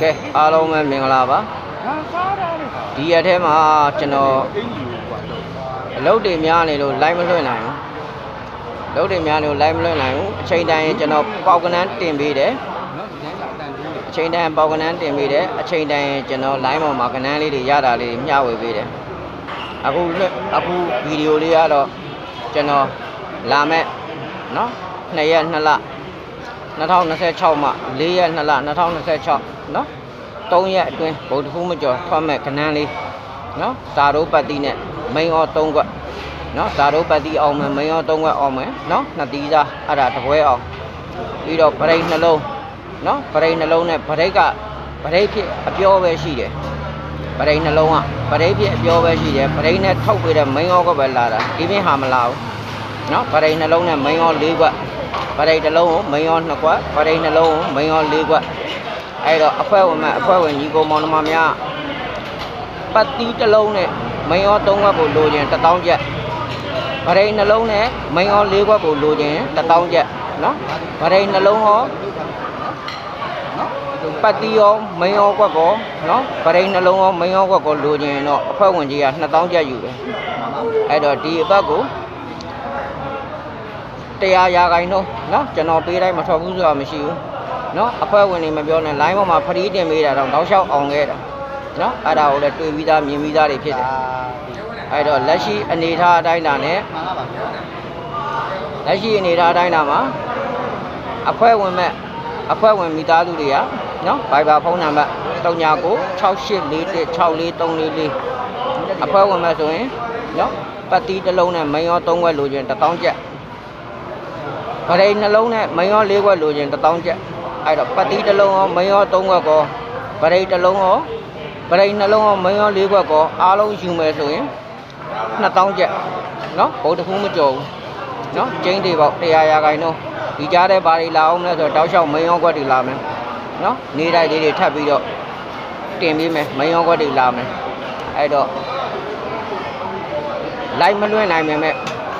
ကဲအားလုံးပဲမင်္ဂလာပါဒီရက်ထဲမှာကျွန်တော်အလုပ်တွေများနေလို့ live မလွှင့်နိုင်ဘူးအလုပ်တွေများနေလို့ live မလွှင့်နိုင်ဘူးအချိန်တိုင်းကျွန်တော်ပေါက်ကနန်းတင်ပေးတယ်အချိန်တိုင်းပေါက်ကနန်းတင်ပေးတယ်အချိန်တိုင်းကျွန်တော် live ပေါ်မှာကနန်းလေးတွေရတာလေးမျှဝေပေးတယ်အခုဗီဒီယိုလေးကတော့ကျွန်တော်လာမဲ့နော်2ရက်2လ2026မှာ4ရက်2လ2026နော်3ရက်အတွင်းဗုဒ္ဓဟူးမကျော်ထွက်မဲ့ကနန်းလေးနော်ဇာတို့ပတ်တိနဲ့မိန်အော3ခွက်နော်ဇာတို့ပတ်တိအောင်မယ်မိန်အော3ခွက်အောင်မယ်နော်နှစ်တီးသားအဲ့ဒါတပွဲအောင်ပြီးတော့ပရိတ်နှလုံးနော်ပရိတ်နှလုံးနဲ့ပရိတ်ဖြစ်အပြောပဲရှိတယ်ပရိတ်နှလုံးကပရိတ်ဖြစ်အပြောပဲရှိတယ်ပရိတ်နဲ့ထုတ်ပေးတဲ့မိန်အောကပဲလာတာဒီပြင်ဟာမလာဘူးနော်ပရိတ်နှလုံးနဲ့မိန်အော4ခွက်ပရိတ်တစ်လုံးကိုမိန်ရော2ခွက်ပရိတ်နှလုံးကိုမိန်ရော4ခွက်အဲ့တော့အဖွဲ့ဝင်ညီကိုမောင်နှမများပတ်တီးတစ်လုံးနဲ့မိန်ရော3ခွက်ကိုလိုချင်1000ကျပ်ပရိတ်နှလုံးနဲ့မိန်ရော4ခွက်ကိုလိုချင်1000ကျပ်နော်ပရိတ်နှလုံးရောပတ်တီးရောမိန်ရောခွက်ကိုနော်ပရိတ်နှလုံးရောမိန်ရောခွက်ကိုလိုချင်တော့အဖွဲ့ဝင်ကြီးက2000ကျပ်ယူတယ်အဲ့တော့ဒီအပတ်ကို100ရာခိုင်နှုန်းနော်ကျွန်တော်ပေးတိုင်းမထွက်ဘူးဆိုတာမရှိဘူးနော်အဖွဲ့ဝင်တွေမပြောနဲ့ line ပေါ်မှာဖရီးတင်ပေးတာတော့တောက်လျှောက်အောင်ခဲ့တာနော်အဲ့ဒါကိုလည်းတွေ့ပြီးသားမြင်ပြီးသားတွေဖြစ်တယ်အဲ့တော့လက်ရှိအနေထားအတိုင်းတာနဲ့လက်ရှိအနေထားအတိုင်းတာမှာအဖွဲ့ဝင်မိသားစုတွေကနော်ဗိုက်ဘာဖုန်းနံပါတ်399684164344အဖွဲ့ဝင်မဲ့ဆိုရင်နော်ပတ်တီးတစ်လုံးနဲ့မိန်ရော3ခွက်လိုချင်1000ကျပ်ပရိတ်နှလုံးနဲ့မိန်ရော4ခွက်လိုချင်1000ကျပ်အဲ့တော့ပတ်တီးတစ်လုံးရောမိန်ရော3ခွက်ကောပရိတ်တစ်လုံးရောပရိတ်နှလုံးရောမိန်ရော4ခွက်ကောအားလုံးယူမယ်ဆိုရင်2000ကျပ်နော်ဘုတ်တစ်ခုမကျော်ဘူးနော်ကျင်းတွေပေါ့100ရာခိုင်နှုန်းဒီကြားထဲဘာတွေလာအောင်လဲဆိုတော့တောက်လျှောက်မိန်ရောခွက်တွေလာမယ်နော်နေတိုင်းလေးတွေထပ်ပြီးတော့တင်ပေးမယ်မိန်ရောခွက်တွေလာမယ်အဲ့တော့ live မလွှင့်နိုင်ပေမဲ့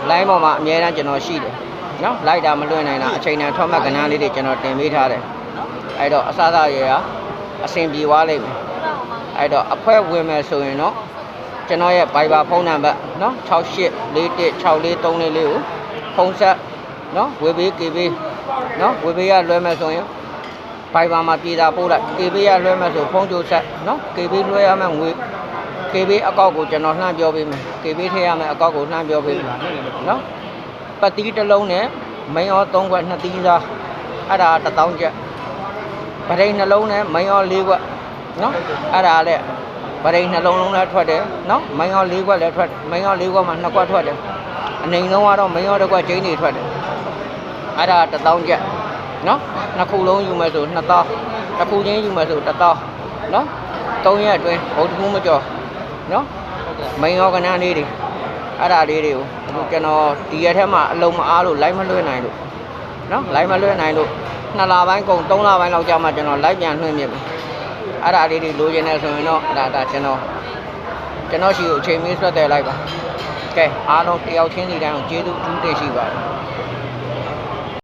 live ပေါ်မှာအများအားကျွန်တော်ရှိတယ်နော်လိုက်တာမလွှင့်နိုင်တာအချိန်တန်ထွက်မှတ်ကဏ္ဍလေးတွေကျွန်တော်တင်ပေးထားတယ်အဲ့တော့အစအရေကအဆင်ပြေသွားလိမ့်မယ်အဲ့တော့အဖွဲ့ဝင်မယ်ဆိုရင်တော့ကျွန်တော်ရဲ့ Viber ဖုန်းနံပါတ်နော်68416434ကိုဖုန်းဆက်နော်ဝေပေး KB နော်ဝေပေးရလွှဲမယ်ဆိုရင် Viber မှာပြေတာပို့လိုက် KB ရလွှဲမယ်ဆိုဖုန်းကြိုဆက်နော် KB လွှဲရမယ်ငွေ KB အကောက်ကိုကျွန်တော်လှမ်းပြောပေးမယ် KB ထည့်ရမယ်အကောက်ကိုလှမ်းပြောပေးမယ်နော်ပတ်တီးတစ်လုံးနဲ့မိန်ရော3ခွက်2တီးသားအဲ့ဒါ1000ကျပ်ပရိတ်နှလုံးနဲ့မိန်ရော4ခွက်နော်အဲ့ဒါလည်းပရိတ်နှလုံးလုံးလည်းထွက်တယ်နော်မိန်ရော4ခွက်လည်းထွက်မိန်ရော4ခွက်မှာ2ခွက်ထွက်တယ်အနေလုံးကတော့မိန်ရော1ခွက်ကျင်းနေထွက်တယ်အဲ့ဒါ1000ကျပ်နော်နှစ်ခုလုံးယူမယ်ဆို2000တစ်ခုချင်းယူမယ်ဆို1000နော်3ရက်အတွင်းဘုတ်တစ်ခုမကျော်နော်မိန်ရောကနန်းလေးတွေအဲ့ဒါလေးတွေကိုအခုကျွန်တော်ဒီရက်ထဲမှာအလုံးမအားလို့ live မလွှင့်နိုင်လို့နော် live မလွှင့်နိုင်လို့2လပိုင်းကုန်3လပိုင်းလောက်ကြာမှကျွန်တော် live ပြန်လွှင့်မြင်မယ်အဲ့ဒါလေးတွေလိုချင်နေဆိုရင်တော့ဒါကျွန်တော်ရှိကိုအချိန်မီးဆွတ်တယ်လိုက်ပါကဲအားလုံးတယောက်ချင်းစီတိုင်းကိုကျေးဇူးအထူးတင်ရှိပါတယ်